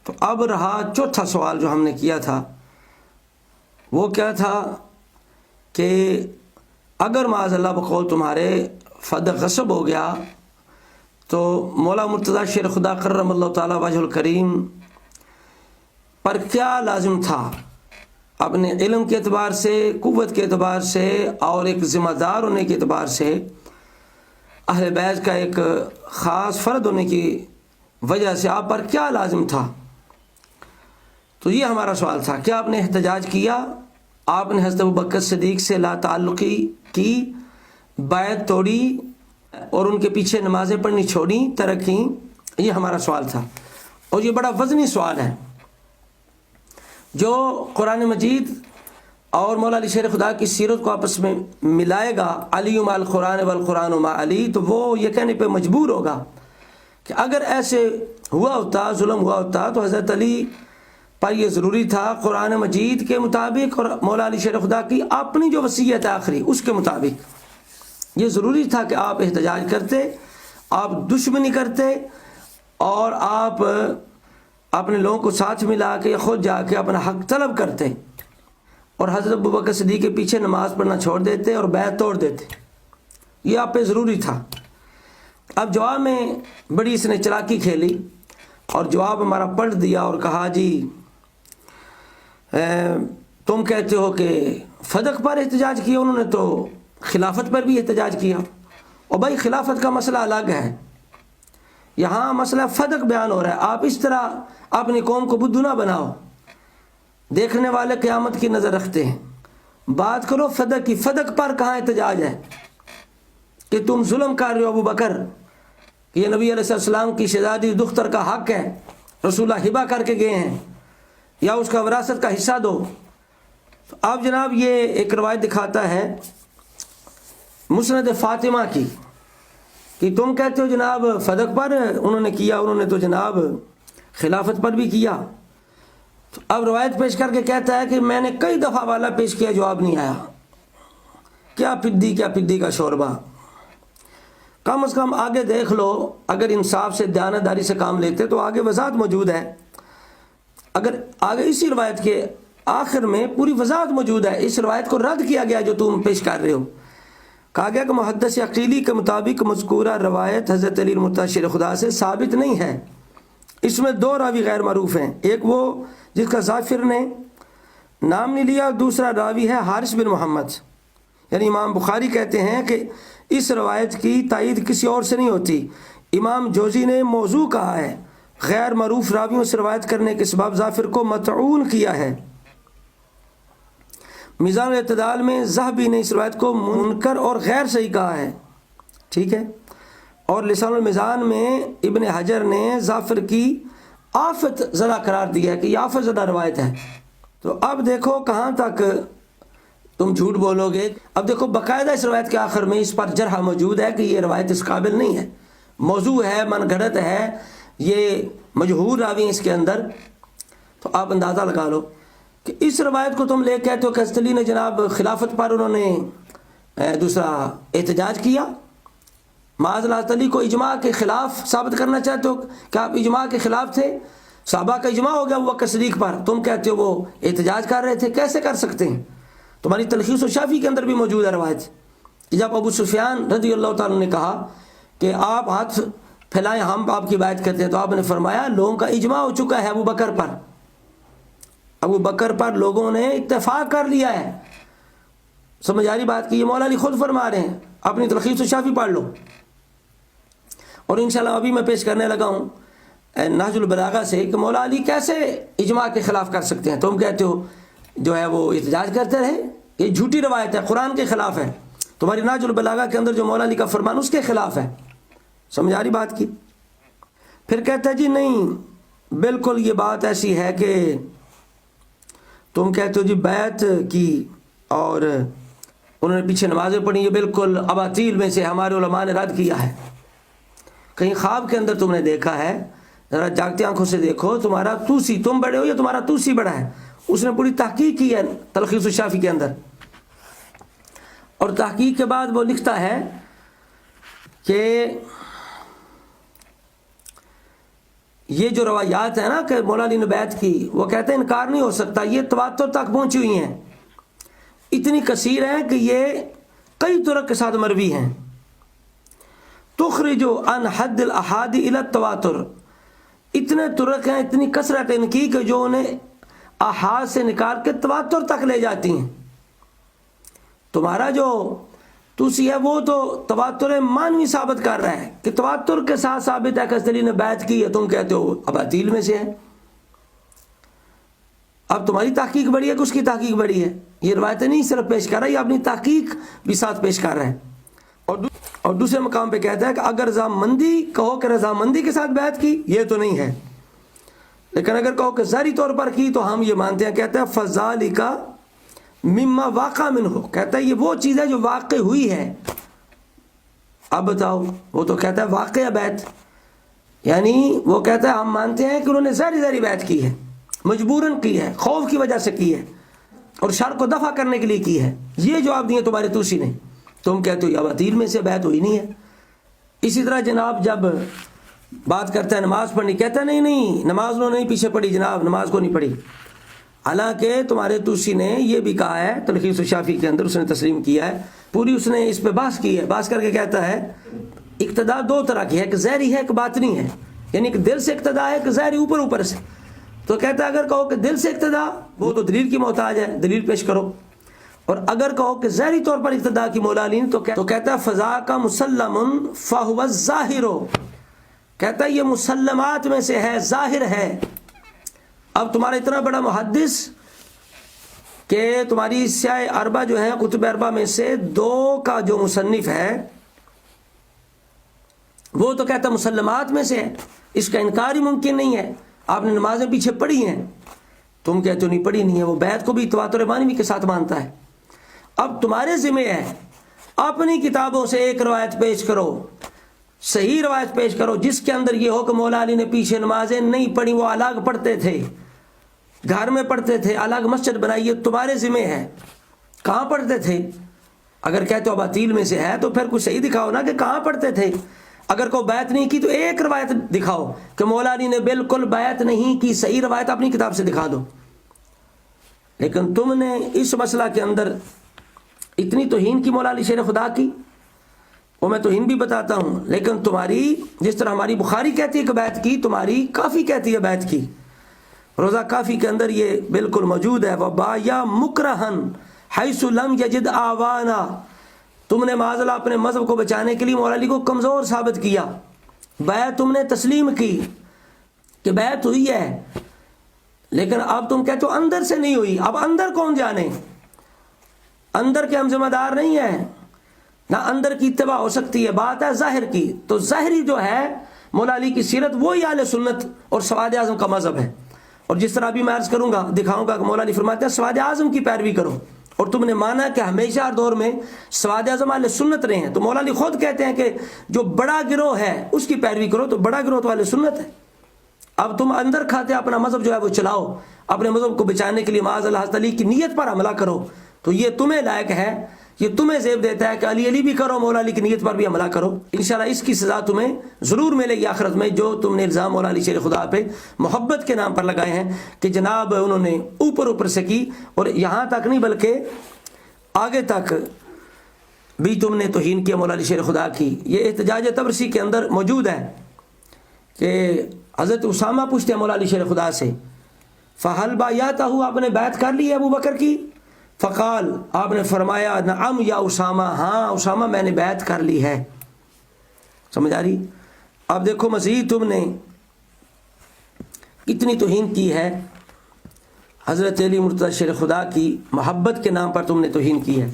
تو اب رہا چوتھا سوال جو ہم نے کیا تھا، وہ کیا تھا کہ اگر معاذ اللہ بقول تمہارے فدق غصب ہو گیا تو مولا مرتضیٰ شیر خدا کرم اللہ تعالیٰ وجہ الکریم پر کیا لازم تھا اپنے علم کے اعتبار سے، قوت کے اعتبار سے اور ایک ذمہ دار ہونے کے اعتبار سے، اہل بیت کا ایک خاص فرد ہونے کی وجہ سے آپ پر کیا لازم تھا؟ تو یہ ہمارا سوال تھا۔ کیا آپ نے احتجاج کیا؟ آپ نے حضرت ابوبکر صدیق سے لا تعلقی کی، بیعت توڑی اور ان کے پیچھے نمازیں پڑھنی چھوڑی، ترک کی؟ یہ ہمارا سوال تھا، اور یہ بڑا وزنی سوال ہے جو قرآن مجید اور مولا علی شیر خدا کی سیرت کو آپس میں ملائے گا، علی مع القرآن والقرآن مع علی، تو وہ یہ کہنے پہ مجبور ہوگا کہ اگر ایسے ہوا ہوتا، ظلم ہوا ہوتا، تو حضرت علی پر یہ ضروری تھا قرآن مجید کے مطابق اور مولا علی شیر خدا کی اپنی جو وصیت ہے آخری اس کے مطابق یہ ضروری تھا کہ آپ احتجاج کرتے، آپ دشمنی کرتے اور آپ اپنے لوگوں کو ساتھ ملا کے خود جا کے اپنا حق طلب کرتے اور حضرت ابوبکر صدیق کے پیچھے نماز پڑھنا چھوڑ دیتے اور بیعت توڑ دیتے۔ یہ آپ پہ ضروری تھا۔ اب جواب میں بڑی اس نے چلاکی کھیلی اور جواب ہمارا پلٹ دیا اور کہا جی تم کہتے ہو کہ فدق پر احتجاج کیا، انہوں نے تو خلافت پر بھی احتجاج کیا، اور بھائی خلافت کا مسئلہ الگ ہے، یہاں مسئلہ فدق بیان ہو رہا ہے۔ آپ اس طرح اپنی قوم کو بدھو نہ بناؤ، دیکھنے والے قیامت کی نظر رکھتے ہیں، بات کرو فدق کی۔ فدق پر کہاں احتجاج ہے کہ تم ظلم کر رہے ہو ابو بکر کہ یہ نبی علیہ السلام کی شہزادی دختر کا حق ہے، رسول اللہ ہبہ کر کے گئے ہیں، یا اس کا وراثت کا حصہ دو۔ تو اب جناب یہ ایک روایت دکھاتا ہے مسند فاطمہ کی کہ تم کہتے ہو جناب فدق پر انہوں نے کیا، انہوں نے تو جناب خلافت پر بھی کیا۔ تو اب روایت پیش کر کے کہتا ہے کہ میں نے کئی دفعہ والا پیش کیا، جواب نہیں آیا۔ کیا پدی کا شوربہ، کم از کم آگے دیکھ لو، اگر انصاف سے دیانتداری سے کام لیتے تو آگے وضاحت موجود ہے۔ اگر آگے اسی روایت کے آخر میں پوری وضاحت موجود ہے، اس روایت کو رد کیا گیا جو تم پیش کر رہے ہو۔ کہا گیا کہ محدث عقیلی کے مطابق مذکورہ روایت حضرت علی مرتضیٰ شیر خدا سے ثابت نہیں ہے، اس میں دو راوی غیر معروف ہیں، ایک وہ جس کا ظافر نے نام نہیں لیا، دوسرا راوی ہے حارث بن محمد۔ یعنی امام بخاری کہتے ہیں کہ اس روایت کی تائید کسی اور سے نہیں ہوتی۔ امام جوزی نے موضوع کہا ہے، غیر معروف راویوں سے روایت کرنے کے سبب ظافر کو مطعون کیا ہے۔ میزان الاعتدال میں ذہبی نے اس روایت کو منکر اور غیر صحیح کہا ہے، ٹھیک ہے، اور لسان المیزان میں ابن حجر نے ظافر کی آفت زدہ قرار دیا ہے کہ یہ آفت زدہ روایت ہے۔ تو اب دیکھو کہاں تک تم جھوٹ بولو گے۔ اب دیکھو باقاعدہ اس روایت کے آخر میں اس پر جرح موجود ہے کہ یہ روایت اس قابل نہیں ہے، موضوع ہے، من گھڑت ہے، یہ مجہور راوی ہیں اس کے اندر۔ تو آپ اندازہ لگا لو کہ اس روایت کو تم لے کہتے ہو کہ حضرت علی نے جناب خلافت پر انہوں نے دوسرا احتجاج کیا۔ معاذ اللہ حضرت علی کو اجماع کے خلاف ثابت کرنا چاہتے ہو کہ آپ اجماع کے خلاف تھے، صحابہ کا اجماع ہو گیا ابوبکر صدیق پر، تم کہتے ہو وہ احتجاج کر رہے تھے، کیسے کر سکتے ہیں؟ تمہاری تلخیص الشافی کے اندر بھی موجود ہے روایت کہ جب ابو سفیان رضی اللہ تعالیٰ نے کہا کہ آپ ہاتھ پھیلائیں، ہم آپ کی بیعت کرتے ہیں، تو آپ نے فرمایا لوگوں کا اجماع ہو چکا ہے ابو بکر پر، ابو بکر پر لوگوں نے اتفاق کر لیا ہے۔ سمجھ آ رہی بات کی؟ یہ مولا علی خود فرما رہے ہیں، اپنی تلخیص الشافی پڑھ لو۔ اور انشاءاللہ ابھی میں پیش کرنے لگا ہوں نہج البلاغہ سے کہ مولا علی کیسے اجماع کے خلاف کر سکتے ہیں۔ تم کہتے ہو جو ہے وہ احتجاج کرتے رہے، یہ جھوٹی روایت ہے، قرآن کے خلاف ہے، تمہاری نہج البلاغہ کے اندر جو مولا علی کا فرمان اس کے خلاف ہے۔ سمجھ آ رہی بات کی؟ پھر کہتا ہے جی نہیں، بالکل یہ بات ایسی ہے کہ تم کہتے ہو جی بیعت کی اور انہوں نے پیچھے نمازیں پڑھی، یہ بالکل اباطیل میں سے ہمارے علماء نے رد کیا ہے۔ کہیں خواب کے اندر تم نے دیکھا ہے، ذرا جاگتی آنکھوں سے دیکھو، تمہارا توسی، تم بڑے ہو یا تمہارا توسی بڑا ہے؟ اس نے پوری تحقیق کی ہے تلخیص الشافی کے اندر، اور تحقیق کے بعد وہ لکھتا ہے کہ یہ جو روایات ہیں نا کہ مولا علی نے بیعت کی، وہ کہتے ہیں انکار نہیں ہو سکتا، یہ تواتر تک پہنچی ہوئی ہیں، اتنی کثیر ہیں کہ یہ کئی طرق کے ساتھ مروی ہیں۔ تخرج عن حد الاحاد الى التواتر، اتنے طرق ہیں، اتنی کثرت ان کی کہ جو انہیں احاد سے نکال کے تواتر تک لے جاتی ہیں۔ تمہارا جو توسی ہے وہ تو تواتر مانوی ثابت کر رہا ہے کہ تواتر کے ساتھ ثابت ہے کہ حضرت علی نے بیعت کی ہے، تم کہتے ہو اباطیل میں سے ہے۔ اب تمہاری تحقیق بڑی ہے کہ اس کی تحقیق بڑی ہے؟ یہ روایتیں نہیں صرف پیش کر رہا ہے، یہ اپنی تحقیق بھی ساتھ پیش کر رہا ہے۔ اور دوسرے مقام پہ کہتا ہے کہ اگر رضامندی کہو کہ رضامندی کے ساتھ بیعت کی، یہ تو نہیں ہے، لیکن اگر کہو کہ ظاہری طور پر کی تو ہم یہ مانتے ہیں۔ کہتا ہے فذالک مما واقع منہ، کہتا ہے یہ وہ چیز ہے جو واقع ہوئی ہے۔ اب بتاؤ، وہ تو کہتا ہے واقع بیعت، یعنی وہ کہتا ہے ہم مانتے ہیں کہ انہوں نے ظاہری بیعت کی ہے، مجبوراً کی ہے، خوف کی وجہ سے کی ہے، اور شر کو دفع کرنے کے لیے کی ہے۔ یہ جواب دیے تمہارے توسی نے، تم کہتے ہو اباطیل میں سے بیعت ہوئی نہیں ہے۔ اسی طرح جناب جب بات کرتا ہے نماز پڑھنی، کہتا ہے نہیں نماز انہوں نے نہیں پیچھے پڑھی جناب، نماز کو نہیں پڑھی، حالانکہ تمہارے توسی نے یہ بھی کہا ہے، تلخیص الشافی کے اندر اس نے تسلیم کیا ہے، پوری اس نے اس پہ بحث کی ہے، بحث کر کے کہتا ہے اقتداء دو طرح کی ہے، ایک ظاہری ہے ایک باطنی ہے، یعنی کہ دل سے اقتداء ہے کہ ظاہری اوپر سے۔ تو کہتا ہے اگر کہو کہ دل سے اقتداء، وہ تو دلیل کی محتاج ہے، دلیل پیش کرو، اور اگر کہو کہ ظاہری طور پر اقتداء کی مولا علی نے، تو کہتا ہے فضا کا مسلم فہو الظاہر، کہتا ہے یہ مسلمات میں سے ہے، ظاہر ہے۔ اب تمہارا اتنا بڑا محدث کہ تمہاری سیاہ اربع جو ہے کتب اربع میں سے 2 کا جو مصنف ہے وہ تو کہتا ہے مسلمات میں سے ہے، اس کا انکار ہی ممکن نہیں ہے، آپ نے نمازیں پیچھے پڑھی ہیں، تم کہتے ہو نہیں پڑھی نہیں ہے۔ وہ بیعت کو بھی تواتر مانوی کے ساتھ مانتا ہے۔ اب تمہارے ذمہ ہے اپنی کتابوں سے ایک روایت پیش کرو، صحیح روایت پیش کرو جس کے اندر یہ ہو کہ مولا علی نے پیچھے نمازیں نہیں پڑھی، وہ الگ پڑھتے تھے، گھر میں پڑھتے تھے، الگ مسجد بنائی، یہ تمہارے ذمہ ہے، کہاں پڑھتے تھے؟ اگر کہتے ہو اباطیل میں سے ہے تو پھر کچھ صحیح دکھاؤ نا کہ کہاں پڑھتے تھے۔ اگر کوئی بیعت نہیں کی تو ایک روایت دکھاؤ کہ مولا علی نے بالکل بیعت نہیں کی، صحیح روایت اپنی کتاب سے دکھا دو۔ لیکن تم نے اس مسئلہ کے اندر اتنی توہین کی مولا علی شیر خدا کی، وہ میں توہین بھی بتاتا ہوں، لیکن تمہاری جس طرح ہماری بخاری کہتی ہے کہ بیعت کی، تمہاری کافی کہتی ہے بیعت کی، روزہ کافی کے اندر یہ بالکل موجود ہے۔ وَبَايَا مُكْرَهًا حَيْثُ لَمْ يَجِدْ آوَانَا، تم نے معاذ اللہ اپنے مذہب کو بچانے کے لیے مولا علی کو کمزور ثابت کیا، بیعت تم نے تسلیم کی کہ بیعت ہوئی ہے، لیکن اب تم کہتے ہو اندر سے نہیں ہوئی۔ اب اندر کون جانے، اندر کے ہم ذمہ دار نہیں ہیں، نہ اندر کی اتباع ہو سکتی ہے، بات ہے ظاہر کی۔ تو ظاہری جو ہے مولا علی کی سیرت وہی اہل سنت اور سواد اعظم کا مذہب ہے، اور جس طرح ابھی میں عرض کروں گا دکھاؤں گا کہ مولا علی فرماتے ہیں سواد اعظم کی پیروی کرو، اور تم نے مانا کہ ہمیشہ ہر دور میں سواد اعظم اہل سنت رہے ہیں، تو مولا علی خود کہتے ہیں کہ جو بڑا گروہ ہے اس کی پیروی کرو، تو بڑا گروہ تو اہل سنت ہے۔ اب تم اندر کھاتے اپنا مذہب جو ہے وہ چلاؤ، اپنے مذہب کو بچانے کے لیے معاذ اللہ حضرت علی کی نیت پر حملہ کرو، تو یہ تمہیں لائق ہے، یہ تمہیں زیب دیتا ہے کہ علی علی بھی کرو، مولا علی کی نیت پر بھی حملہ کرو، انشاءاللہ اس کی سزا تمہیں ضرور ملے گی آخرت میں، جو تم نے الزام مولا علی شیر خدا پہ محبت کے نام پر لگائے ہیں کہ جناب انہوں نے اوپر سے کی، اور یہاں تک نہیں بلکہ آگے تک بھی تم نے توہین کیا مولا علی شیر خدا کی۔ یہ احتجاج تبرسی کے اندر موجود ہے کہ حضرت اسامہ پوچھتے ہیں مولا علی شیر خدا سے، فَهَلْ بَایَعْتَهُ، آپ نے بیعت کر لی ہے ابو بکر کی؟ فقال، آپ نے فرمایا نعم یا اسامہ، ہاں اسامہ میں نے بیعت کر لی ہے۔ سمجھ آ رہی؟ اب دیکھو مزید تم نے کتنی توہین کی ہے حضرت علی مرتضی شیر خدا کی، محبت کے نام پر تم نے توہین کی ہے۔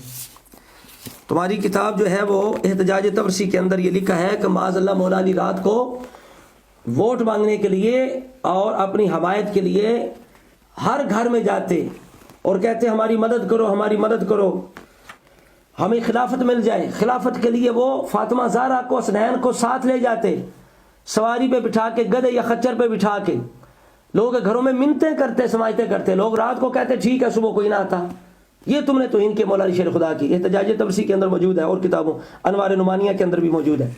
تمہاری کتاب جو ہے وہ احتجاج تبرسی کے اندر یہ لکھا ہے کہ معاذ اللہ مولا علی رات کو ووٹ مانگنے کے لیے اور اپنی حمایت کے لیے ہر گھر میں جاتے اور کہتے ہماری مدد کرو، ہماری مدد کرو، ہمیں خلافت مل جائے۔ خلافت کے لیے وہ فاطمہ زہرا کو، حسنین کو ساتھ لے جاتے، سواری پہ بٹھا کے، گدھے یا خچر پہ بٹھا کے، لوگ گھروں میں منتیں کرتے، سماجتیں کرتے، لوگ رات کو کہتے ٹھیک ہے صبح کوئی نہ آتا۔ یہ تم نے توہین کے مولا علی شیر خدا کی، احتجاج تبرسی کے اندر موجود ہے، اور کتابوں انوار نمانیہ کے اندر بھی موجود ہے۔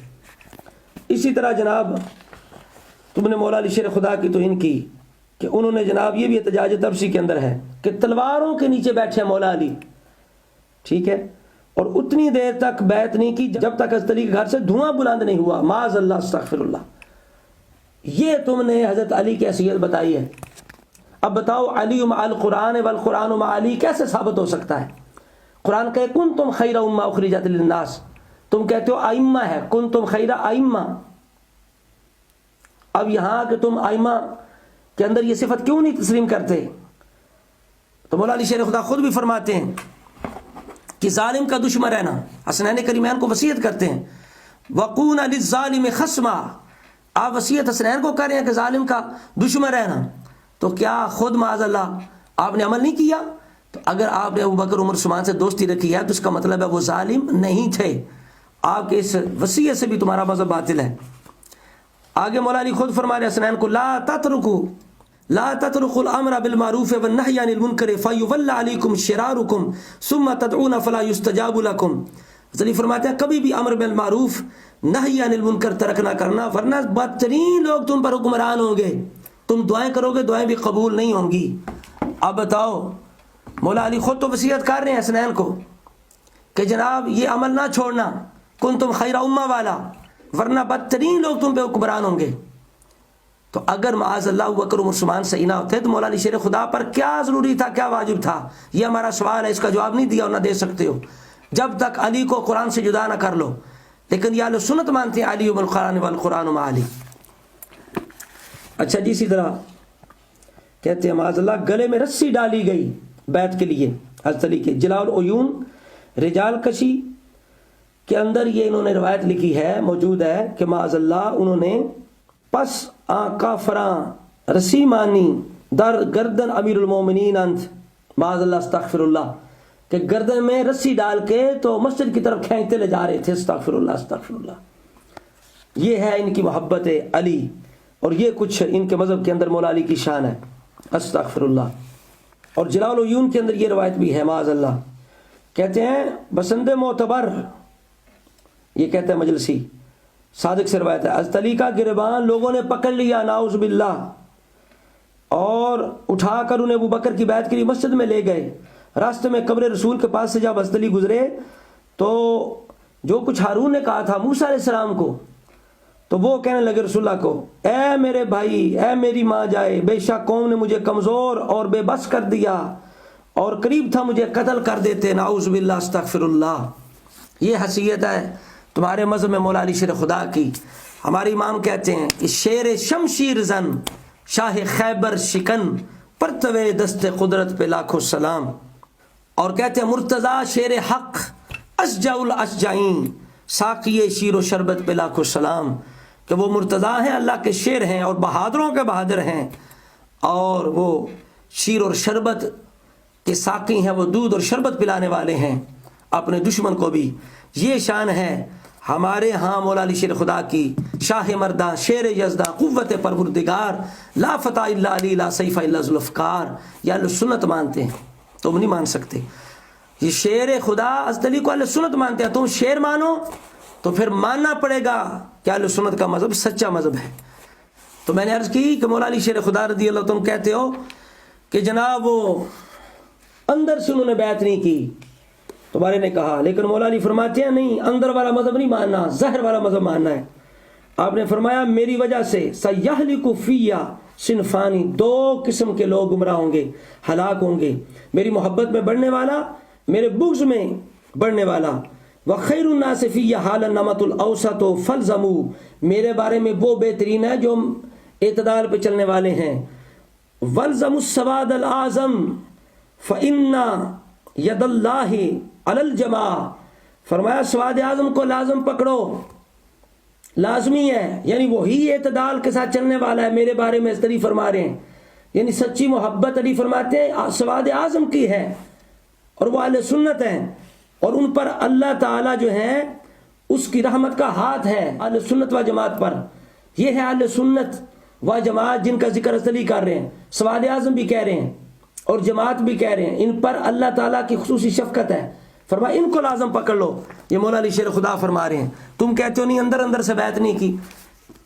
اسی طرح جناب تم نے مولا علی شیر خدا کی توہین کی کہ انہوں نے جناب یہ بھی احتجاج تبسی کے اندر ہے کہ تلواروں کے نیچے بیٹھے مولا علی، ٹھیک ہے، اور اتنی دیر تک بیعت نہیں کی جب تک حضرت علی کے گھر سے دھواں بلند نہیں ہوا، معاذ اللہ استغفر اللہ۔ یہ تم نے حضرت علی کی حیثیت بتائی ہے۔ اب بتاؤ علی مع القرآن والقرآن مع علی کیسے ثابت ہو سکتا ہے؟ قرآن کہے کنتم خیر امہ اخرجت للناس، تم کہتے ہو ائمہ ہے، کنتم خیر ائمہ، اب یہاں کہ تم ائمہ کے اندر یہ صفت کیوں نہیں تسلیم کرتے؟ تو مولا علی شیر خدا خود بھی فرماتے ہیں کہ ظالم کا دشمن رہنا، حسنین کریمین کو وصیت کرتے ہیں وَقُونَ لِلظَّالِمِ خَصْمًا، آپ وصیت حسنین کو کر رہے ہیں کہ ظالم کا دشمن رہنا، تو کیا خود معاذ اللہ آپ نے عمل نہیں کیا؟ تو اگر آپ نے ابوبکر عمر عثمان سے دوستی رکھی ہے تو اس کا مطلب ہے وہ ظالم نہیں تھے، آپ کے اس وصیت سے بھی تمہارا مذہب باطل ہے۔ آگے مولا علی خود فرما رہے حسنین کو لا تتركوا الامر بالمعروف والنهي عن المنکر فیولى علیکم شرارکم ثم تدعون فلا یستجاب لکم، علی فرماتے ہیں کبھی بھی امر بالمعروف نہی عن المنکر ترک نہ کرنا، ورنہ بدترین لوگ تم پر حکمران ہوں گے، تم دعائیں کرو گے دعائیں بھی قبول نہیں ہوں گی۔ اب بتاؤ مولا علی خود تو وصیت کر رہے ہیں حسنین کو کہ جناب یہ عمل نہ چھوڑنا، کنتم خیر امہ والا، ورنہ بدترین لوگ تم پہ حکمران ہوں گے۔ تو اگر معاذ اللہ ابوبکر عمر عثمان صحیح نہ ہوتے تو مولا علی شیر خدا پر کیا ضروری تھا، کیا واجب تھا؟ یہ ہمارا سوال ہے، اس کا جواب نہیں دیا اور نہ دے سکتے ہو جب تک علی کو قرآن سے جدا نہ کر لو۔ لیکن یہ اہل سنت مانتے ہیں علی بالقرآن والقرآن مع علی۔ اچھا جی، اسی طرح کہتے ہیں معاذ اللہ گلے میں رسی ڈالی گئی بیعت کے لیے حضرت علی کے، جلاء العیون رجال کشی کے اندر یہ انہوں نے روایت لکھی ہے، موجود ہے کہ معاذ اللہ انہوں نے پس آقا فراں رسی مانی در گردن امیر المومنین انت، معاذ اللہ استغفر اللہ، کہ گردن میں رسی ڈال کے تو مسجد کی طرف کھینچتے لے جا رہے تھے، استغفر اللہ استغفر اللہ۔ یہ ہے ان کی محبت علی، اور یہ کچھ ان کے مذہب کے اندر مولا علی کی شان ہے، استغفر اللہ۔ اور جلاء العیون کے اندر یہ روایت بھی ہے معاذ اللہ، کہتے ہیں بسند معتبر، یہ کہتے ہیں مجلسی صادق سے روایت ہے، حضرت علی کا گریبان لوگوں نے پکڑ لیا نعوذ باللہ، اور اٹھا کر انہیں ابوبکر کی بیعت کے لیے مسجد میں لے گئے۔ راستے میں قبر رسول کے پاس سے جب حضرت علی گزرے تو جو کچھ ہارون نے کہا تھا موسیٰ علیہ السلام کو، تو وہ کہنے لگے رسول اللہ کو، اے میرے بھائی، اے میری ماں جائے، بے شک قوم نے مجھے کمزور اور بے بس کر دیا اور قریب تھا مجھے قتل کر دیتے، نعوذ باللہ استغفر اللہ۔ یہ حیثیت ہے تمہارے مذہب میں مولا علی شیر خدا کی۔ ہمارے امام کہتے ہیں کہ شیر شمشیر زن شاہ خیبر شکن پرتوے دست قدرت پہ لاکھوں سلام، اور کہتے ہیں مرتضیٰ شیر حق اشجع الاشجعین ساقی شیر و شربت پہ لاکھوں سلام، کہ وہ مرتضیٰ ہیں، اللہ کے شیر ہیں اور بہادروں کے بہادر ہیں، اور وہ شیر اور شربت کے ساقی ہیں، وہ دودھ اور شربت پلانے والے ہیں اپنے دشمن کو بھی۔ یہ شان ہے ہمارے ہاں مولا علی شیر خدا کی، شاہ مرداں شیر یزداں قوت پروردگار، لا فتح الا علی لا سیف الا ذوالفقار، یہ اہل سنت مانتے ہیں، تم نہیں مان سکتے۔ یہ شیر خدا حضرت علی کو اہل سنت مانتے ہیں، تم شیر مانو تو پھر ماننا پڑے گا کہ اہل سنت کا مذہب سچا مذہب ہے۔ تو میں نے عرض کی کہ مولا علی شیر خدا رضی اللہ، تم کہتے ہو کہ جناب وہ اندر سے انہوں نے بیعت نہیں کی، تمہارے نے کہا، لیکن مولا علی فرماتے ہیں نہیں، اندر والا مذہب نہیں ماننا، ظاہر والا مذہب ماننا ہے۔ آپ نے فرمایا میری وجہ سے سیہلک فیہ صنفانی، دو قسم کے لوگ گمراہ ہوں گے، ہلاک ہوں گے، میری محبت میں بڑھنے والا، میرے بغض میں بڑھنے والا۔ وخیر الناس فیہ حالا نمط الاوسط فالزموا، میرے بارے میں وہ بہترین ہے جو اعتدال پہ چلنے والے ہیں۔ والزموا السواد الاعظم فإن ید اللہ علی الجماع، فرمایا سواد اعظم کو لازم پکڑو، لازمی ہے، یعنی وہی اعتدال کے ساتھ چلنے والا ہے، میرے بارے میں اس طرح فرما رہے ہیں، یعنی سچی محبت علی فرماتے ہیں سواد اعظم کی ہے، اور وہ اہل سنت ہیں، اور ان پر اللہ تعالیٰ جو ہے اس کی رحمت کا ہاتھ ہے اہل سنت و جماعت پر۔ یہ ہے اہل سنت و جماعت جن کا ذکر حضرت علی کر رہے ہیں، سواد اعظم بھی کہہ رہے ہیں اور جماعت بھی کہہ رہے ہیں، ان پر اللہ تعالیٰ کی خصوصی شفقت ہے، فرمایا ان کو لازم پکڑ لو۔ یہ مولا علی شیر خدا فرما رہے ہیں، تم کہتے ہو نہیں اندر اندر سے بیعت نہیں کی،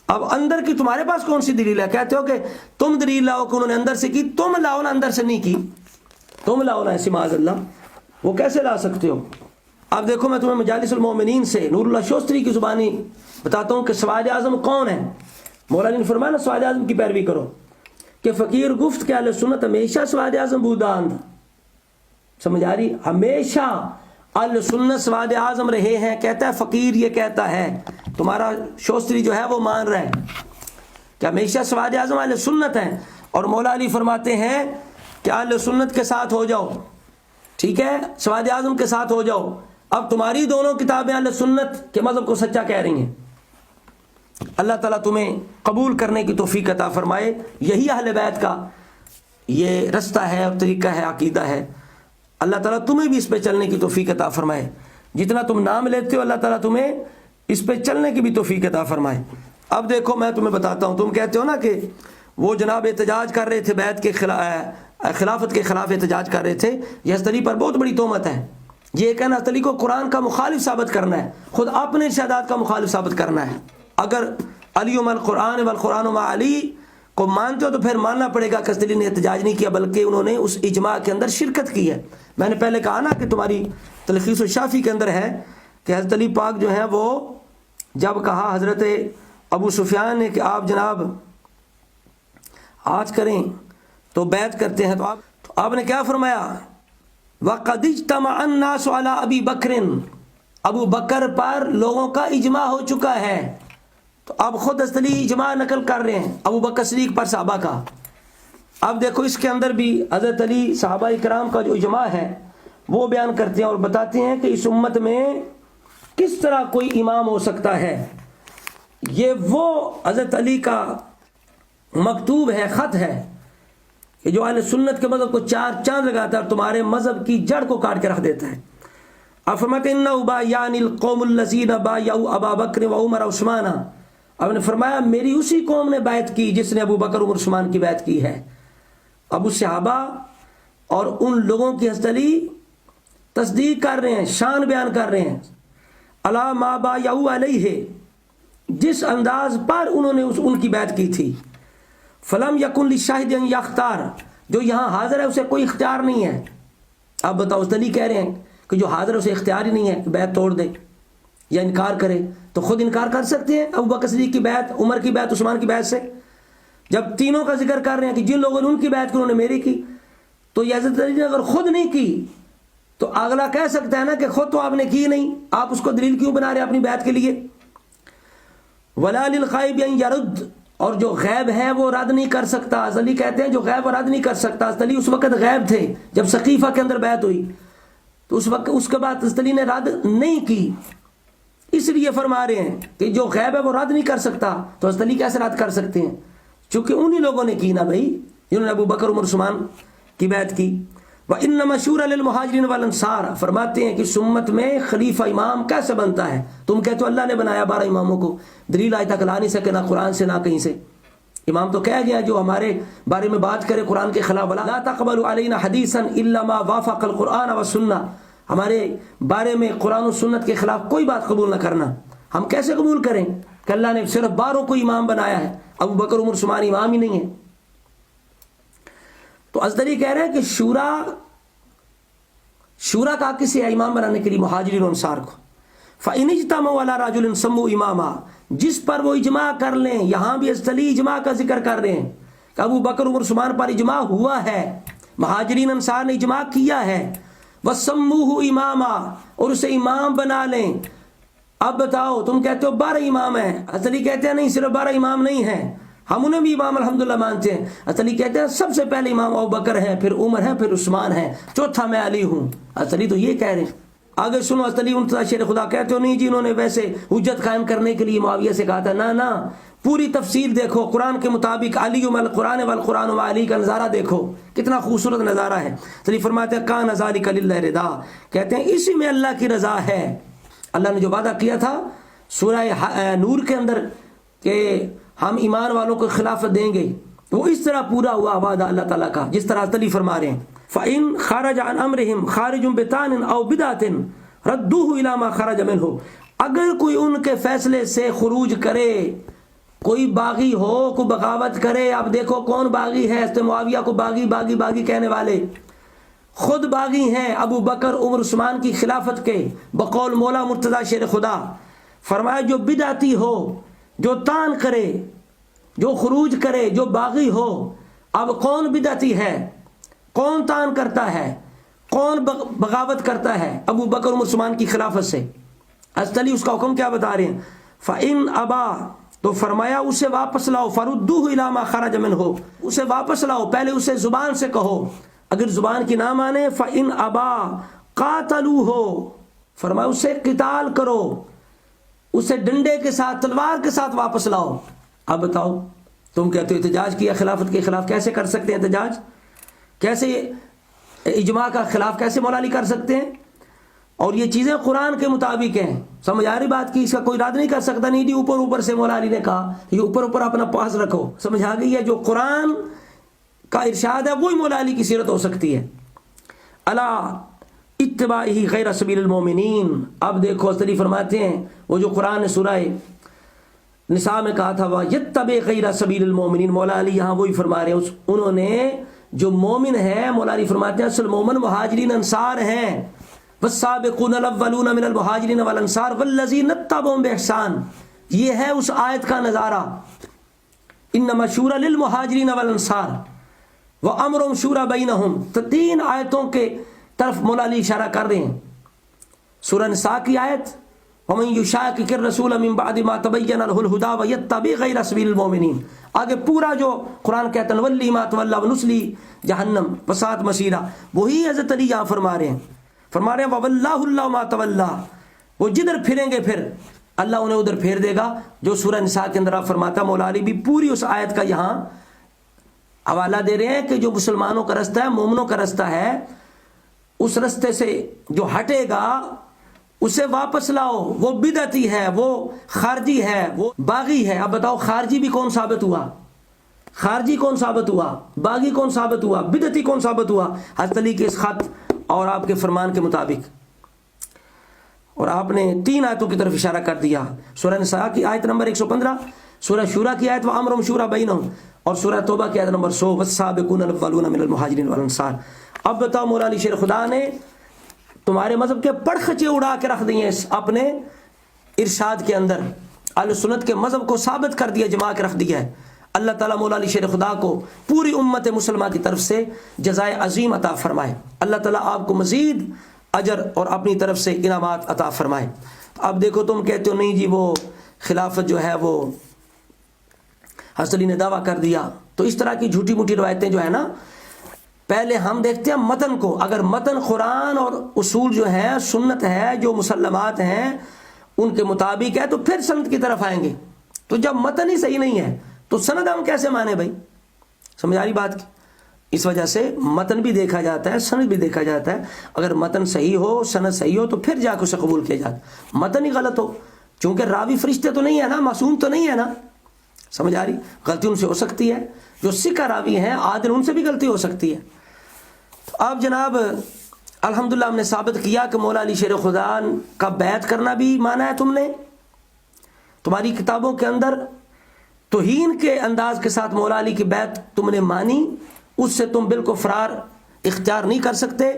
اب اندر کی تمہارے پاس کون سی دلیل ہے؟ کہتے ہو کہ تم دلیل لاؤ کہ انہوں نے اندر سے کی، تم لاؤ نا اندر سے نہیں کی، تم لاؤ نا ایسی معاذ اللہ، وہ کیسے لا سکتے ہو؟ اب دیکھو میں تمہیں مجالس المومنین سے نور اللہ شوستری کی زبانی بتاتا ہوں کہ سواد اعظم کون ہے۔ مولانا نے فرمایا نا سواد اعظم کی پیروی کرو، کہ فقیر گفت کہ اہل سنت ہمیشہ سواد اعظم بوداند، سمجھ آ رہی؟ ہمیشہ اہل سنت سواد اعظم رہے ہیں، کہتا ہے فقیر یہ کہتا ہے، تمہارا شوستری جو ہے وہ مان رہا ہے کہ ہمیشہ سواد اعظم اہل سنت ہیں، اور مولا علی فرماتے ہیں کہ اہل سنت کے ساتھ ہو جاؤ، ٹھیک ہے، سواد اعظم کے ساتھ ہو جاؤ۔ اب تمہاری دونوں کتابیں اہل سنت کے مذہب کو سچا کہہ رہی ہیں۔ اللہ تعالیٰ تمہیں قبول کرنے کی توفیق عطا فرمائے۔ یہی اہل بیت کا یہ رستہ ہے اور طریقہ ہے، عقیدہ ہے۔ اللہ تعالیٰ تمہیں بھی اس پہ چلنے کی توفیق عطا فرمائے۔ جتنا تم نام لیتے ہو اللہ تعالیٰ تمہیں اس پہ چلنے کی بھی توفیق عطا فرمائے۔ اب دیکھو میں تمہیں بتاتا ہوں، تم کہتے ہو نا کہ وہ جناب احتجاج کر رہے تھے، بیعت کے خلافت کے خلاف احتجاج کر رہے تھے، یہ حضرت علی پر بہت بڑی تہمت ہے۔ یہ کہنا حضرت علی کو قرآن کا مخالف ثابت کرنا ہے، خود اپنے ارشادات کا مخالف ثابت کرنا ہے۔ اگر علی القرآن والقرآن مع علی کو مانتے ہو تو پھر ماننا پڑے گا کہ حضرت علی نے احتجاج نہیں کیا بلکہ انہوں نے اس اجماع کے اندر شرکت کی ہے۔ میں نے پہلے کہا نا کہ تمہاری تلخیص الشافی کے اندر ہے کہ حضرت علی پاک جو ہیں وہ جب کہا حضرت ابو سفیان نے کہ آپ جناب آج کریں تو بیعت کرتے ہیں، تو آپ نے کیا فرمایا؟ وَقَدِ اجْتَمَعَ النَّاسُ عَلَىٰ أَبِي بَكْرٍ، ابو بکر پر لوگوں کا اجماع ہو چکا ہے۔ تو اب خود حضرت علی اجماع نقل کر رہے ہیں ابو بکر صدیق پر صحابہ کا۔ اب دیکھو اس کے اندر بھی حضرت علی صحابہ کرام کا جو اجماع ہے وہ بیان کرتے ہیں اور بتاتے ہیں کہ اس امت میں کس طرح کوئی امام ہو سکتا ہے۔ یہ وہ حضرت علی کا مکتوب ہے، خط ہے کہ جو اہل سنت کے مذہب کو چار چاند لگاتا ہے اور تمہارے مذہب کی جڑ کو کاٹ کے رکھ دیتا ہے۔ اب فرماتے ہیں انہ بایان القوم الذین بایعوا ابا بکر و عمر عثمان، اب نے فرمایا میری اسی قوم نے بیعت کی جس نے ابو بکر عمر عثمان کی بیعت کی ہے۔ ابو صحابہ اور ان لوگوں کی حضرت علی تصدیق کر رہے ہیں، شان بیان کر رہے ہیں، علی ما بایعوا علیہ، جس انداز پر انہوں نے ان کی بیعت کی تھی۔ فلم یکن للشاہد ان یختار، جو یہاں حاضر ہے اسے کوئی اختیار نہیں ہے۔ اب بتاؤ حضرت علی کہہ رہے ہیں کہ جو حاضر ہے اسے اختیار ہی نہیں ہے کہ بیعت توڑ دے یا انکار کرے، تو خود انکار کر سکتے ہیں ابو بکر صدیق کی بیعت، عمر کی بیعت، عثمان کی بیعت سے؟ جب تینوں کا ذکر کر رہے ہیں کہ جن لوگوں نے ان کی بیعت کی انہوں نے میری کی، تو یہ حضرت علی نے اگر خود نہیں کی تو اگلا کہہ سکتا ہے نا کہ خود تو آپ نے کی نہیں، آپ اس کو دلیل کیوں بنا رہے ہیں اپنی بیعت کے لیے؟ ولا للغائب ان یرد، اور جو غیب ہے وہ رد نہیں کر سکتا۔ حضرت علی کہتے ہیں جو غیب رد نہیں کر سکتا۔ حضرت علی اس وقت غیب تھے جب سقیفہ کے اندر بیعت ہوئی، تو اس وقت اس کے بعد حضرت علی نے رد نہیں کی، اس لیے فرما رہے ہیں کہ جو غیب ہے وہ رد نہیں کر سکتا، تو حضرت علی کیسے رد کر سکتے ہیں؟ چونکہ انہی لوگوں نے کی نا بھائی جنہوں نے ابو بکر عمر عثمان کی بیعت کی۔ وَإِنَّ مَشْهُورًا لِلْمُهَاجِرِينَ وَالْأَنصَارِ، فرماتے ہیں کہ اس امت میں خلیفہ امام کیسے بنتا ہے؟ تم کہتے ہو اللہ نے بنایا 12 اماموں کو، دلیل آج تک لا نہیں سکے نہ قرآن سے نہ کہیں سے۔ امام تو کہہ گیا جو ہمارے بارے میں بات کرے قرآن کے خلاف، لا تقبلوا علینا حدیثا الا ما وافق القرآن والسنہ، ہمارے بارے میں قرآن و سنت کے خلاف کوئی بات قبول نہ کرنا۔ ہم کیسے قبول کریں کہ اللہ نے صرف 12 کو امام بنایا ہے، ابو بکر عمر عثمان امام ہی نہیں ہے؟ تو حضرت علی کہہ رہے ہیں کہ شورا کا کسی ہے امام بنانے کے لیے مہاجرین و انصار کو۔ فَإِنِ اجْتَمَعُوا عَلَىٰ رَجُلٍ سَمُّوا إِمَامًا، جس پر وہ اجماع کر لیں، یہاں بھی حضرت علی اجماع کا ذکر کر رہے ہیں کہ ابو بکر عمر عثمان پر اجماع ہوا ہے، مہاجرین انصار نے اجماع کیا ہے، وَسَمُّوهُ إِمَامًا، اور اسے امام بنا لیں۔ اب بتاؤ تم کہتے ہو 12 امام ہیں، حضرت علی کہتے ہیں نہیں صرف 12 امام نہیں ہیں، ہم انہیں بھی امام الحمدللہ مانتے ہیں۔ حضرت علی کہتے ہیں سب سے پہلے امام ابو بکر ہیں، پھر عمر ہے، پھر عثمان ہے، چوتھا میں علی ہوں۔ حضرت علی تو یہ کہہ رہے ہیں۔ آگے سنو، حضرت علی انتہا شیر خدا کہتے ہو نہیں جی انہوں نے ویسے حجت قائم کرنے کے لیے معاویہ سے کہا تھا، نہ پوری تفصیل دیکھو، قرآن کے مطابق علی القرآن والقرآن علی کا نظارہ دیکھو، کتنا خوبصورت نظارہ ہے۔ علی فرماتے ہیں کان ذالک للہ رضا، کہتے ہیں اسی میں اللہ کی رضا ہے۔ اللہ نے جو وعدہ کیا تھا سورہ نور کے اندر کہ ہم ایمان والوں کو خلافت دیں گے، وہ اس طرح پورا ہوا وعدہ اللہ تعالیٰ کا، جس طرح علی فرما رہے ہیں فَإِنْ خَرَجَ عَنْ أَمْرِهِمْ خَارِجٌ بِطَانٍ أَوْ بِدْعَةٍ رَدُّوهُ إِلَىٰ مَا خَرَجَ مِنْهُ، اگر کوئی ان کے فیصلے سے خروج کرے کوئی باغی ہو، کوئی بغاوت کرے، اب دیکھو کون باغی ہے، حضرت معاویہ کو باغی باغی باغی کہنے والے خود باغی ہیں ابو بکر عمر عثمان کی خلافت کے، بقول مولا مرتضی شیر خدا فرمایا جو بدعتی ہو، جو تان کرے، جو خروج کرے، جو باغی ہو۔ اب کون بدعتی ہے، کون تان کرتا ہے، کون بغاوت کرتا ہے؟ ابو بکر عمر عثمان کی خلافت سے۔ حضرت علی اس کا حکم کیا بتا رہے ہیں؟ فَإِنْ أَبَا، تو فرمایا اسے واپس لاؤ، فَرُدُّوهُ إِلَى مَا خَرَجَ مِنْهُ، اسے واپس لاؤ، پہلے اسے زبان سے کہو، اگر زبان کی نہ مانے فَإِنْ أَبَا قَاتَلُوهُ، فرمایا اسے قتال کرو، اسے ڈنڈے کے ساتھ، تلوار کے ساتھ واپس لاؤ۔ اب بتاؤ، تم کہتے ہو احتجاج کیا خلافت کے خلاف، کیسے کر سکتے ہیں احتجاج؟ کیسے اجماع کا خلاف کیسے مولا علی کر سکتے ہیں؟ اور یہ چیزیں قرآن کے مطابق ہیں، سمجھ آ رہی بات کی؟ اس کا کوئی رد نہیں کر سکتا، نہیں جی اوپر اوپر سے مولا علی نے کہا، یہ اوپر اوپر اپنا پاس رکھو، سمجھ آ گئی ہے؟ جو قرآن کا ارشاد ہے وہی مولا علی کی سیرت ہو سکتی ہے۔ الا اتباعہ غیر سبیل المومنین، اب دیکھو حضرت علی فرماتے ہیں وہ جو قرآن نے سورہ نساء میں کہا تھا وَيَتَّبِعْ غَيْرَ سَبِيلِ الْمُؤْمِنِينَ، مولا علی یہاں وہی فرما رہے ہیں، انہوں نے جو مومن ہے، مولا علی فرماتے ہیں اصل مومن مہاجرین انصار ہیں، وَالسَّابِقُونَ الْأَوَّلُونَ مِنَ الْمُهَاجِرِينَ وَالْأَنصَارِ وَالَّذِينَ اتَّبَعُوهُم بِإِحْسَانٍ، یہ ہے اس آیت کا نظارہ، انما الشورى للمہاجرین والانصار وامرهم شورى بینہم، تو تین آیتوں کے طرف مولا علی اشارہ کر رہے ہیں۔ سورہ نساء کی آیت وَمَن يُشَاقِقِ الرَّسُولَ مِن بَعْدِ مَا تَبَيَّنَ لَهُ الْهُدَىٰ وَيَتَّبِعْ غَيْرَ سَبِيلِ الْمُؤْمِنِينَ، آگے پورا جو قرآن کہتا ہے نُوَلِّهِ مَا تَوَلَّىٰ وَنُصْلِهِ جہنم وَسَاءَتْ مَصِيرًا، وہی حضرت علی یہاں فرما رہے ہیں وَوَلَّاهُ اللَّهُ مَا تَوَلَّىٰ، وہ جدھر پھریں گے پھر اللہ انہیں ادھر پھیر دے گا، جو سورہ نساء کے اندر آپ فرماتا مولا علی بھی پوری اس آیت کا یہاں حوالہ دے رہے ہیں کہ جو مسلمانوں کا رستہ ہے، مومنوں کا رستہ ہے، اس رستے سے جو ہٹے گا اسے واپس لاؤ، وہ بدعتی ہے، وہ خارجی ہے، وہ باغی ہے۔ اب بتاؤ خارجی بھی کون ثابت ہوا؟ خارجی کون ثابت ہوا؟ باغی کون ثابت ہوا؟ بدعتی کون ثابت ہوا؟ حضرت علی کے اس خط اور آپ کے فرمان کے مطابق۔ اور آپ نے تین آیتوں کی طرف اشارہ کر دیا، سورہ نساء کی آیت نمبر 115، سورہ شورى کی آیت وَأَمْرُهُمْ شُورَىٰ بَيْنَهُمْ، اور سورہ توبہ کی آیت نمبر 100 وَالسَّابِقُونَ الْأَوَّلُونَ مِنَ الْمُهَاجِرِينَ وَالْأَنصَارِ۔ اب بتاؤ مولا علی شیر خدا نے تمہارے مذہب کے پڑخچے اڑا کے رکھ دیے اپنے ارشاد کے اندر، اہل سنت کے مذہب کو ثابت کر دیا، جما کے رکھ دیا ہے۔ اللہ تعالیٰ مولا علی شیر خدا کو پوری امت مسلمہ کی طرف سے جزائے عظیم عطا فرمائے، اللہ تعالیٰ آپ کو مزید اجر اور اپنی طرف سے انعامات عطا فرمائے۔ اب دیکھو تم کہتے ہو نہیں جی وہ خلافت جو ہے وہ حضرت علی نے دعویٰ کر دیا، تو اس طرح کی جھوٹی موٹی روایتیں جو ہے نا، پہلے ہم دیکھتے ہیں متن کو، اگر متن قرآن اور اصول جو ہے، سنت ہے، جو مسلمات ہیں ان کے مطابق ہے تو پھر سند کی طرف آئیں گے، تو جب متن ہی صحیح نہیں ہے تو سند ہم کیسے مانے بھائی؟ سمجھ آ رہی بات کی؟ اس وجہ سے متن بھی دیکھا جاتا ہے، سند بھی دیکھا جاتا ہے، اگر متن صحیح ہو، سند صحیح ہو تو پھر جا کے اسے قبول کیا جاتا ہے، متن ہی غلط ہو، چونکہ راوی فرشتے تو نہیں ہے نا، معصوم تو نہیں ہے نا، سمجھ آ رہی؟ غلطی ان سے ہو سکتی ہے، جو سکہ راوی ہیں عادل ان سے بھی غلطی ہو سکتی ہے۔ اب جناب الحمدللہ ہم نے ثابت کیا کہ مولا علی شیر خدا کا بیعت کرنا بھی مانا ہے تم نے، تمہاری کتابوں کے اندر توہین کے انداز کے ساتھ مولا علی کی بیعت تم نے مانی، اس سے تم بالکل فرار اختیار نہیں کر سکتے،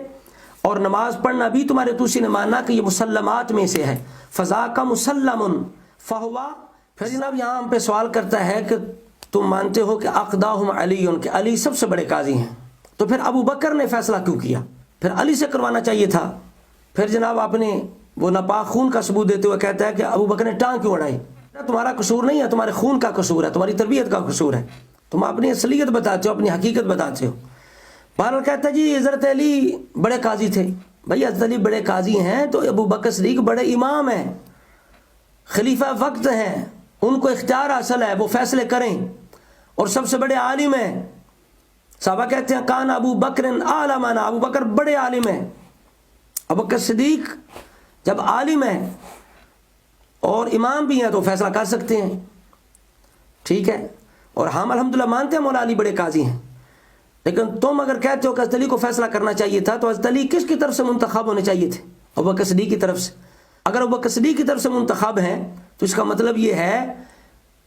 اور نماز پڑھنا بھی تمہارے توسی نے ماننا کہ یہ مسلمات میں سے ہے، فذاک مسلم فہوا۔ پھر جناب یہاں ہم پہ سوال کرتا ہے کہ تم مانتے ہو کہ اقداہم علی، کہ علی سب سے بڑے قاضی ہیں، تو پھر ابو بکر نے فیصلہ کیوں کیا؟ پھر علی سے کروانا چاہیے تھا۔ پھر جناب آپ نے وہ ناپاک خون کا ثبوت دیتے ہوئے کہتا ہے کہ ابو بکر نے ٹانگ کیوں اڑائی؟ تمہارا قصور نہیں ہے، تمہارے خون کا قصور ہے، تمہاری تربیت کا قصور ہے، تم اپنی اصلیت بتاتے ہو، اپنی حقیقت بتاتے ہو۔ بہرحال کہتا ہے جی حضرت علی بڑے قاضی تھے، بھائی حضرت علی بڑے قاضی ہیں تو ابو بکر صدیق بڑے امام ہیں، خلیفہ وقت ہیں، ان کو اختیار حاصل ہے، وہ فیصلے کریں، اور سب سے بڑے عالم ہیں۔ صحابہ کہتے ہیں کان ابو بکر عالمنا، ابو بکر بڑے عالم ہیں۔ ابو بکر صدیق جب عالم ہیں اور امام بھی ہیں تو فیصلہ کر سکتے ہیں، ٹھیک ہے، اور ہم الحمدللہ مانتے ہیں مولا علی بڑے قاضی ہیں، لیکن تم اگر کہتے ہو کہ حضرت علی کو فیصلہ کرنا چاہیے تھا تو حضرت علی کس کی طرف سے منتخب ہونے چاہیے تھے؟ ابو بکر صدیق کی طرف سے۔ اگر ابو بکر صدیق کی طرف سے منتخب ہیں تو اس کا مطلب یہ ہے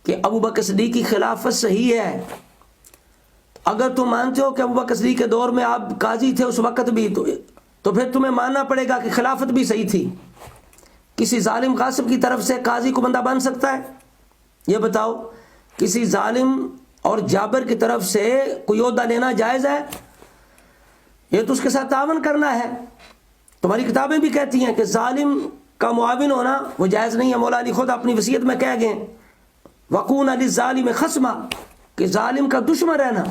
کہ ابو بکر صدیق کی خلافت صحیح ہے، اگر تم مانتے ہو کہ ابو بکر صدیق کے دور میں آپ قاضی تھے اس وقت بھی، تو پھر تمہیں ماننا پڑے گا کہ خلافت بھی صحیح تھی۔ کسی ظالم غاصب کی طرف سے قاضی کو بندہ بن سکتا ہے؟ یہ بتاؤ، کسی ظالم اور جابر کی طرف سے کوئی عہدہ لینا جائز ہے؟ یہ تو اس کے ساتھ تعاون کرنا ہے۔ تمہاری کتابیں بھی کہتی ہیں کہ ظالم کا معاون ہونا وہ جائز نہیں ہے۔ مولا علی خود اپنی وصیت میں کہہ گئے وَقُونَ لِلظَّالِمِ خَصْمًا، کہ ظالم کا دشمن رہنا،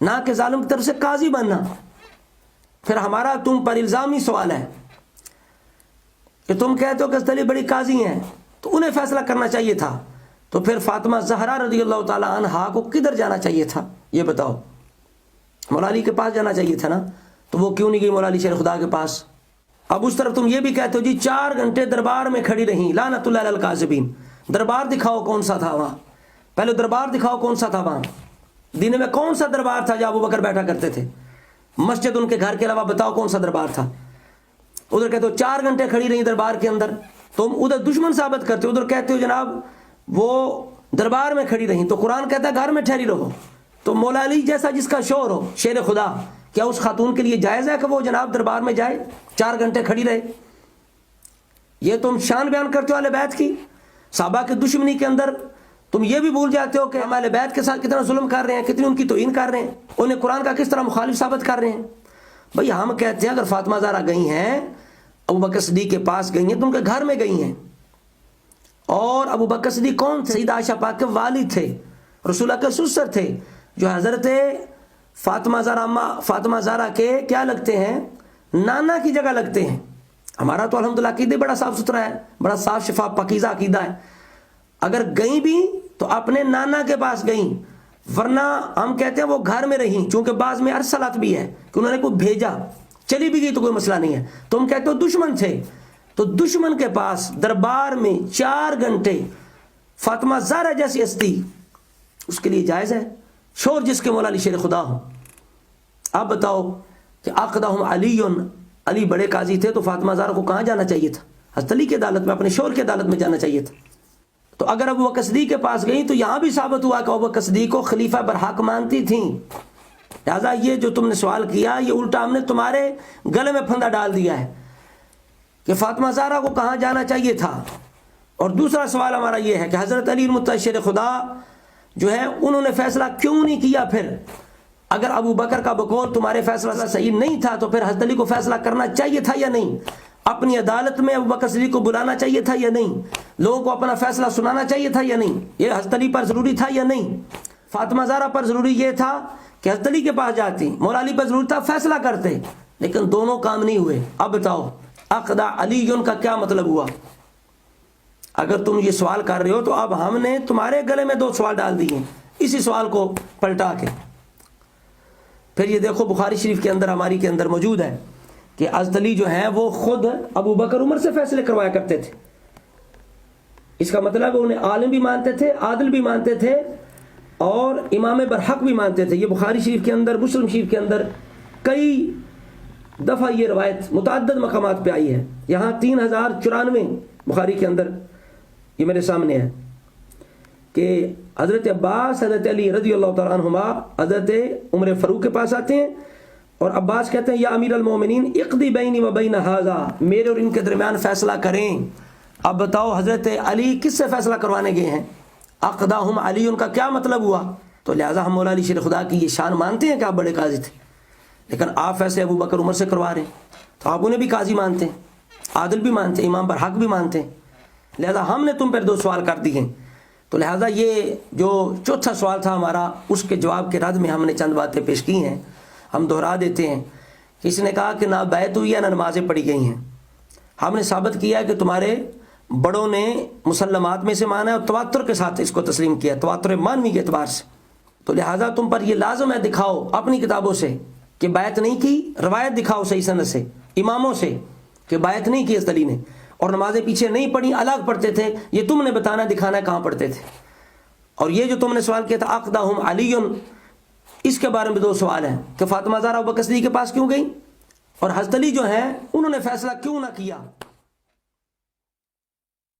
نہ کہ ظالم کی طرف سے قاضی بننا۔ پھر ہمارا تم پر الزامی سوال ہے کہ تم کہتے ہو کہ حضرت علی بڑی قاضی ہیں تو انہیں فیصلہ کرنا چاہیے تھا، تو پھر فاطمہ زہرا رضی اللہ تعالی عنہا کو کدھر جانا چاہیے تھا؟ یہ بتاؤ۔ مولا علی کے پاس جانا چاہیے تھا نا، تو وہ کیوں نہیں گئی مولا علی شیر خدا کے پاس؟ اب اس طرف تم یہ بھی کہتے ہو جی 4 گھنٹے دربار میں کھڑی رہیں، لعنت اللہ علی الکاذبین۔ دربار دکھاؤ کون سا تھا وہاں، پہلے دربار دکھاؤ کون سا تھا وہاں، دن میں کون سا دربار تھا جہاں ابو بکر بیٹھا کرتے تھے؟ مسجد ان کے گھر کے علاوہ بتاؤ کون سا دربار تھا؟ ادھر کہتے ہو 4 گھنٹے کھڑی رہی دربار کے اندر، تم ادھر دشمن ثابت کرتے ہو، ادھر کہتے ہو جناب وہ دربار میں کھڑی رہیں، تو قرآن کہتا ہے گھر میں ٹھہری رہو۔ تو مولا علی جیسا جس کا شوہر ہو شیر خدا، کیا اس خاتون کے لیے جائز ہے کہ وہ جناب دربار میں جائے 4 گھنٹے کھڑی رہے؟ یہ تم شان بیان کرتے ہو اہل بیت کی، صحابہ کی دشمنی کے اندر تم یہ بھی بھول جاتے ہو کہ ہم اہل بیت کے ساتھ کتنا ظلم کر رہے ہیں، کتنی ان کی توہین کر رہے ہیں، انہیں قرآن کا کس طرح مخالف ثابت کر رہے ہیں۔ بھئی ہم کہتے ہیں اگر فاطمہ زہرا گئی ہیں، ابو بکر صدیق کے پاس گئی ہیں تو ان کے گھر میں گئی ہیں، اور ابو بکر صدیق کون تھے؟ سیدہ عائشہ پاک کے والد تھے، رسول اللہ کے سسر تھے، جو حضرت فاطمہ زہرا کے کیا لگتے ہیں؟ نانا کی جگہ لگتے ہیں۔ ہمارا تو الحمدللہ عقیدہ بڑا صاف ستھرا ہے، بڑا صاف شفاف پاکیزہ عقیدہ ہے۔ اگر گئیں بھی تو اپنے نانا کے پاس گئیں، ورنہ ہم کہتے ہیں وہ گھر میں رہیں، چونکہ بعض میں ارسلت بھی ہے کہ انہوں نے کوئی بھیجا، چلی بھی گئی تو کوئی مسئلہ نہیں ہے۔ تم کہتے ہو دشمن تھے، تو دشمن کے پاس دربار میں 4 گھنٹے فاطمہ زہرا جیسی ہستی، اس کے لیے جائز ہے؟ شور جس کے مولا علی شیر خدا ہوں۔ اب بتاؤ کہ اقدہم علی بڑے قاضی تھے تو فاطمہ زہرا کو کہاں جانا چاہیے تھا؟ حضرت علی کی عدالت میں، اپنے شوہر کی عدالت میں جانا چاہیے تھا۔ تو اگر ابو بکر صدیق کے پاس گئی تو یہاں بھی ثابت ہوا کہ ابو بکر صدیق کو خلیفہ برحق مانتی تھیں۔ لہٰذا یہ جو تم نے سوال کیا، یہ الٹا ہم نے تمہارے گلے میں پھندا ڈال دیا ہے کہ فاطمہ زہرا کو کہاں جانا چاہیے تھا۔ اور دوسرا سوال ہمارا یہ ہے کہ حضرت علی المطہر شیر خدا جو ہے انہوں نے فیصلہ کیوں نہیں کیا؟ پھر اگر ابو بکر کا بقول تمہارے فیصلہ صحیح نہیں تھا تو پھر حضرت علی کو فیصلہ کرنا چاہیے تھا یا نہیں؟ اپنی عدالت میں ابو بکر صدیق کو بلانا چاہیے تھا یا نہیں؟ لوگوں کو اپنا فیصلہ سنانا چاہیے تھا یا نہیں؟ یہ حضرت علی پر ضروری تھا یا نہیں؟ فاطمہ زہرا پر ضروری یہ تھا کہ حضرت علی کے پاس جاتی، مولا علی پر ضروری تھا فیصلہ کرتے، لیکن دونوں کام نہیں ہوئے۔ اب بتاؤ اقدا علی کا کیا مطلب ہوا؟ اگر تم یہ سوال کر رہے ہو تو اب ہم نے تمہارے گلے میں 2 سوال ڈال دیے اسی سوال کو پلٹا کے۔ پھر یہ دیکھو بخاری شریف کے اندر ہماری کے اندر موجود ہے کہ حضرت علی جو ہیں وہ خود ابو بکر عمر سے فیصلے کروایا کرتے تھے۔ اس کا مطلب ہے انہیں عالم بھی مانتے تھے، عادل بھی مانتے تھے، اور امام برحق بھی مانتے تھے۔ یہ بخاری شریف کے اندر، مسلم شریف کے اندر کئی دفعہ یہ روایت متعدد مقامات پہ آئی ہے۔ یہاں 3094 بخاری کے اندر یہ میرے سامنے ہے کہ حضرت عباس حضرت علی رضی اللہ تعالیٰ عنہما حضرت عمر فاروق کے پاس آتے ہیں، اور عباس کہتے ہیں یا امیر المومنین اقضی بینی و بین ھذا، میرے اور ان کے درمیان فیصلہ کریں۔ اب بتاؤ حضرت علی کس سے فیصلہ کروانے گئے ہیں؟ اقداہم علی، ان کا کیا مطلب ہوا؟ تو لہٰذا ہم مولا علی شیر خدا کی یہ شان مانتے ہیں کہ آپ بڑے قاضی تھے، لیکن آپ فیصلے ابو بکر عمر سے کروا رہے ہیں، تو آپ انہیں بھی قاضی مانتے ہیں، عادل بھی مانتے ہیں، امام برحق بھی مانتے ہیں۔ لہٰذا ہم نے تم پر 2 سوال کر دیے ہیں، تو لہٰذا یہ جو چوتھا سوال تھا ہمارا، اس کے جواب کے رد میں ہم نے چند باتیں پیش کی ہیں، ہم دہرا دیتے ہیں۔ کسی نے کہا کہ نہ بیعت ہوئی ہے نہ نمازیں پڑھی گئی ہیں۔ ہم نے ثابت کیا کہ تمہارے بڑوں نے مسلمات میں سے مانا ہے اور تواتر کے ساتھ اس کو تسلیم کیا، تواتر مانوی کے اعتبار سے۔ تو لہٰذا تم پر یہ لازم ہے دکھاؤ اپنی کتابوں سے کہ بیعت نہیں کی، روایت دکھاؤ صحیح سند سے اماموں سے کہ بیعت نہیں کی حضرت علی نے، اور نمازیں پیچھے نہیں پڑھی، الگ پڑھتے تھے۔ یہ تم نے بتانا دکھانا ہے کہاں پڑھتے تھے۔ اور یہ جو تم نے سوال کیا تھا اقداہم علی، اس کے بارے میں 2 سوال ہیں کہ فاطمہ زہرا ابو بکر صدیق کے پاس کیوں گئی، اور حضرت علی جو ہیں انہوں نے فیصلہ کیوں نہ کیا۔